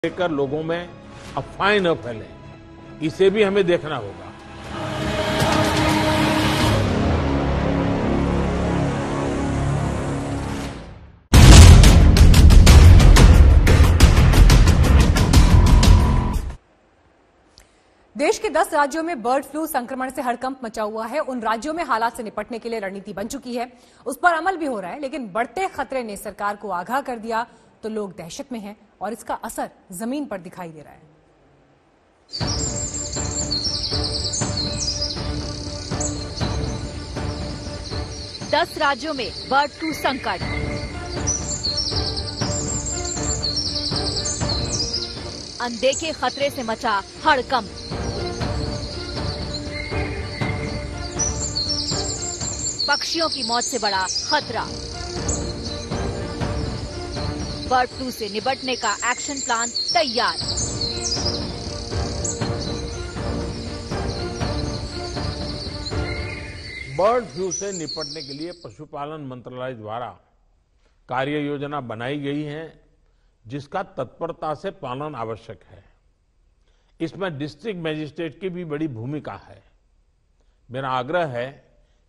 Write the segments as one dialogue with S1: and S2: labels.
S1: लेकर लोगों में अफवाहें न फैले, इसे भी हमें देखना होगा।
S2: देश के 10 राज्यों में बर्ड फ्लू संक्रमण से हड़कंप मचा हुआ है। उन राज्यों में हालात से निपटने के लिए रणनीति बन चुकी है, उस पर अमल भी हो रहा है, लेकिन बढ़ते खतरे ने सरकार को आगाह कर दिया तो लोग दहशत में हैं और इसका असर जमीन पर दिखाई दे रहा है।
S3: दस राज्यों में बर्ड फ्लू संकट। अनदेखे खतरे से मचा हड़कंप। पक्षियों की मौत से बड़ा खतरा। बर्ड फ्लू से निपटने का एक्शन प्लान तैयार।
S1: बर्ड फ्लू से निपटने के लिए पशुपालन मंत्रालय द्वारा कार्य योजना बनाई गई है, जिसका तत्परता से पालन आवश्यक है। इसमें डिस्ट्रिक्ट मजिस्ट्रेट की भी बड़ी भूमिका है। मेरा आग्रह है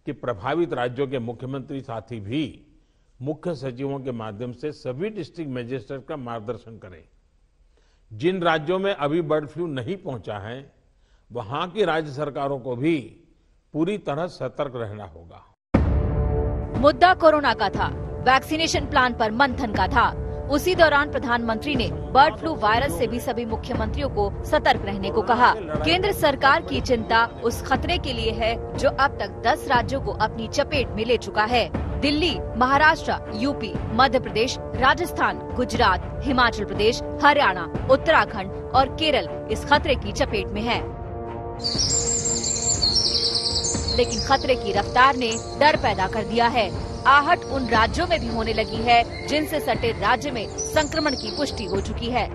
S1: कि प्रभावित राज्यों के मुख्यमंत्री साथी भी मुख्य सचिवों के माध्यम से सभी डिस्ट्रिक्ट मजिस्ट्रेट का मार्गदर्शन करें। जिन राज्यों में अभी बर्ड फ्लू नहीं पहुंचा है, वहां की राज्य सरकारों को भी पूरी तरह सतर्क रहना होगा।
S3: मुद्दा कोरोना का था, वैक्सीनेशन प्लान पर मंथन का था। उसी दौरान प्रधानमंत्री ने बर्ड फ्लू वायरस से भी सभी मुख्यमंत्रियों को सतर्क रहने को कहा। केंद्र सरकार की चिंता उस खतरे के लिए है जो अब तक 10 राज्यों को अपनी चपेट में ले चुका है। दिल्ली, महाराष्ट्र, यूपी, मध्य प्रदेश, राजस्थान, गुजरात, हिमाचल प्रदेश, हरियाणा, उत्तराखंड और केरल इस खतरे की चपेट में है। लेकिन खतरे की रफ्तार ने डर पैदा कर दिया है। आहट उन राज्यों में भी होने लगी है जिनसे सटे राज्य में संक्रमण की पुष्टि हो चुकी है।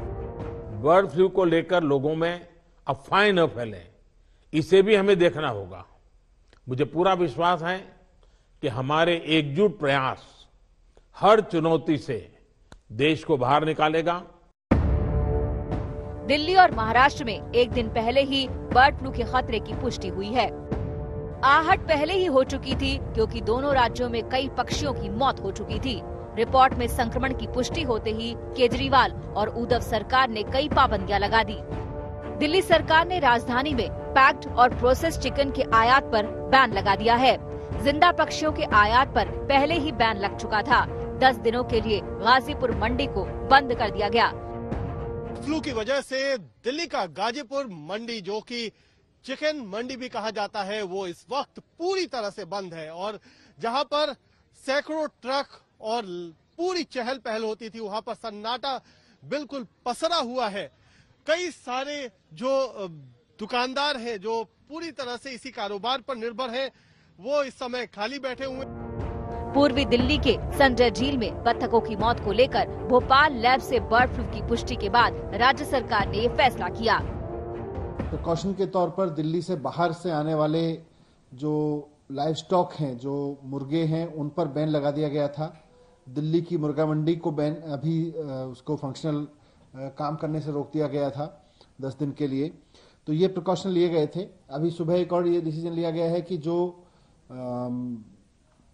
S1: बर्ड फ्लू को लेकर लोगों में अफवाहें न फैले, इसे भी हमें देखना होगा। मुझे पूरा विश्वास है कि हमारे एकजुट प्रयास हर चुनौती से देश को बाहर निकालेगा।
S3: दिल्ली और महाराष्ट्र में एक दिन पहले ही बर्ड फ्लू के खतरे की पुष्टि हुई है। आहट पहले ही हो चुकी थी क्योंकि दोनों राज्यों में कई पक्षियों की मौत हो चुकी थी। रिपोर्ट में संक्रमण की पुष्टि होते ही केजरीवाल और उद्धव सरकार ने कई पाबंदियां लगा दी। दिल्ली सरकार ने राजधानी में पैक्ड और प्रोसेस्ड चिकन के आयात पर बैन लगा दिया है। जिंदा पक्षियों के आयात पर पहले ही बैन लग चुका था। 10 दिनों के लिए गाजीपुर मंडी को बंद कर दिया गया।
S4: फ्लू की वजह से दिल्ली का गाजीपुर मंडी, जो कि चिकन मंडी भी कहा जाता है, वो इस वक्त पूरी तरह से बंद है। और जहां पर सैकड़ों ट्रक और पूरी चहल पहल होती थी, वहां पर सन्नाटा बिल्कुल पसरा हुआ है। कई सारे जो दुकानदार हैं, जो पूरी तरह से इसी कारोबार पर निर्भर हैं, वो इस समय खाली बैठे हुए।
S3: पूर्वी दिल्ली के संजय झील में बत्तखों की मौत को लेकर भोपाल लैब से बर्ड फ्लू की पुष्टि के बाद राज्य सरकार ने ये फैसला किया।
S5: प्रिकॉशन के तौर पर दिल्ली से बाहर से आने वाले जो लाइव स्टॉक हैं, जो मुर्गे हैं, उन पर बैन लगा दिया गया था। दिल्ली की मुर्गा मंडी को बैन अभी उसको फंक्शनल काम करने से रोक दिया गया था 10 दिन के लिए। तो ये प्रिकॉशन लिए गए थे। अभी सुबह एक और ये डिसीजन लिया गया है कि जो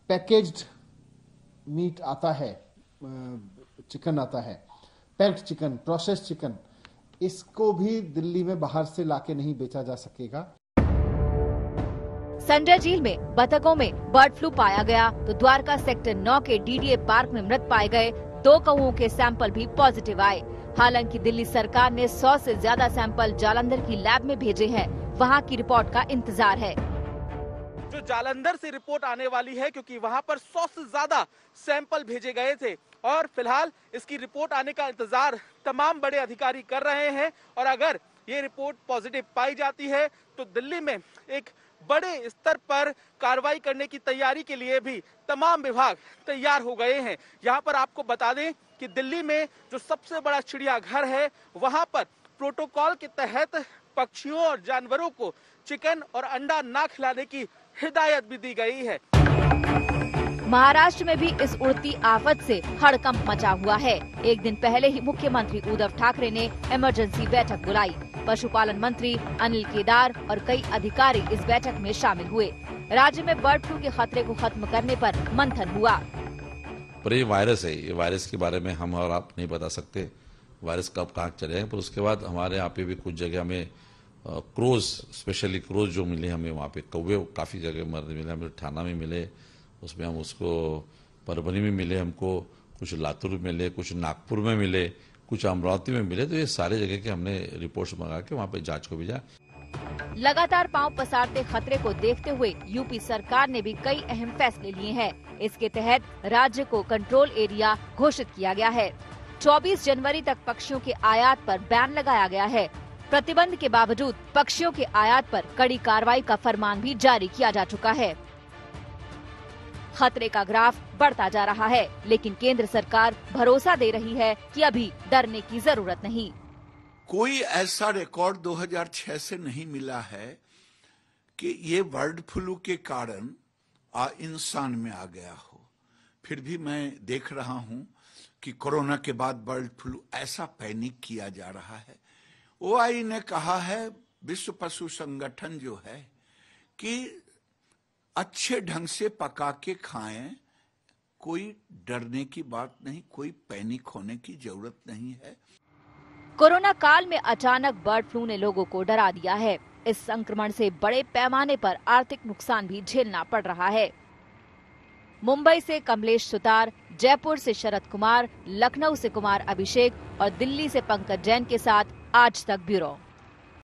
S5: पैकेज्ड मीट आता है, चिकन आता है, पैक्ड चिकन, प्रोसेस्ड चिकन, इसको भी दिल्ली में बाहर से लाके नहीं बेचा जा सकेगा।
S3: संजय झील में बतखों में बर्ड फ्लू पाया गया तो द्वारका सेक्टर 9 के डीडीए पार्क में मृत पाए गए 2 कौओं के सैंपल भी पॉजिटिव आए। हालांकि दिल्ली सरकार ने 100 से ज्यादा सैंपल जालंधर की लैब में भेजे हैं। वहां की रिपोर्ट का इंतजार है।
S6: जो जालंधर से रिपोर्ट आने वाली है, क्योंकि वहां पर 100 से ज्यादा सैंपल भेजे गए थे और फिलहाल इसकी रिपोर्ट आने का इंतजार तमाम बड़े अधिकारी कर रहे हैं। और अगर ये रिपोर्ट पॉजिटिव पाई जाती है तो दिल्ली में एक बड़े स्तर पर कार्रवाई करने की तैयारी के लिए भी तमाम विभाग तैयार हो गए हैं। यहाँ पर आपको बता दें कि दिल्ली में जो सबसे बड़ा चिड़ियाघर है, वहां पर प्रोटोकॉल के तहत पक्षियों और जानवरों को चिकन और अंडा ना खिलाने की हिदायत भी दी गई है।
S3: महाराष्ट्र में भी इस उड़ती आफत से हड़कंप मचा हुआ है। एक दिन पहले ही मुख्यमंत्री उद्धव ठाकरे ने इमरजेंसी बैठक बुलाई। पशुपालन मंत्री अनिल केदार और कई अधिकारी इस बैठक में शामिल हुए। राज्य में बर्ड फ्लू के खतरे को खत्म करने पर मंथन हुआ।
S7: पर ये वायरस है, ये वायरस के बारे में हम और आप नहीं बता सकते वायरस कब कहाँ चले हैं। पर उसके बाद हमारे यहाँ पे भी कुछ जगह हमें क्रोज, स्पेशली क्रोज जो मिले हमें, वहाँ पे कौवे काफ़ी जगह मरने मिले, हमें थाना में मिले, उसमें हम उसको परभनी में मिले, हमको कुछ लातूर में मिले, कुछ नागपुर में मिले, कुछ अमरावती में मिले। तो ये सारे जगह के हमने रिपोर्ट्स मंगा के वहाँ पे जांच को भेजा।
S3: लगातार पांव पसारते खतरे को देखते हुए यूपी सरकार ने भी कई अहम फैसले लिए हैं। इसके तहत राज्य को कंट्रोल एरिया घोषित किया गया है। 24 जनवरी तक पक्षियों के आयात पर बैन लगाया गया है। प्रतिबंध के बावजूद पक्षियों के आयात पर कड़ी कार्रवाई का फरमान भी जारी किया जा चुका है। खतरे का ग्राफ बढ़ता जा रहा है, लेकिन केंद्र सरकार भरोसा दे रही है कि अभी डरने की जरूरत नहीं।
S8: कोई ऐसा रिकॉर्ड 2006 से नहीं मिला है कि ये बर्ड फ्लू के कारण इंसान में आ गया हो। फिर भी मैं देख रहा हूं कि कोरोना के बाद बर्ड फ्लू ऐसा पैनिक किया जा रहा है। ओआई ने कहा है, विश्व पशु संगठन जो है, कि अच्छे ढंग से पका के खाएं, कोई डरने की बात नहीं, कोई पैनिक होने की जरूरत नहीं है।
S3: कोरोना काल में अचानक बर्ड फ्लू ने लोगों को डरा दिया है। इस संक्रमण से बड़े पैमाने पर आर्थिक नुकसान भी झेलना पड़ रहा है। मुंबई से कमलेश सुतार, जयपुर से शरद कुमार, लखनऊ से कुमार अभिषेक और दिल्ली से पंकज जैन के साथ आज तक ब्यूरो।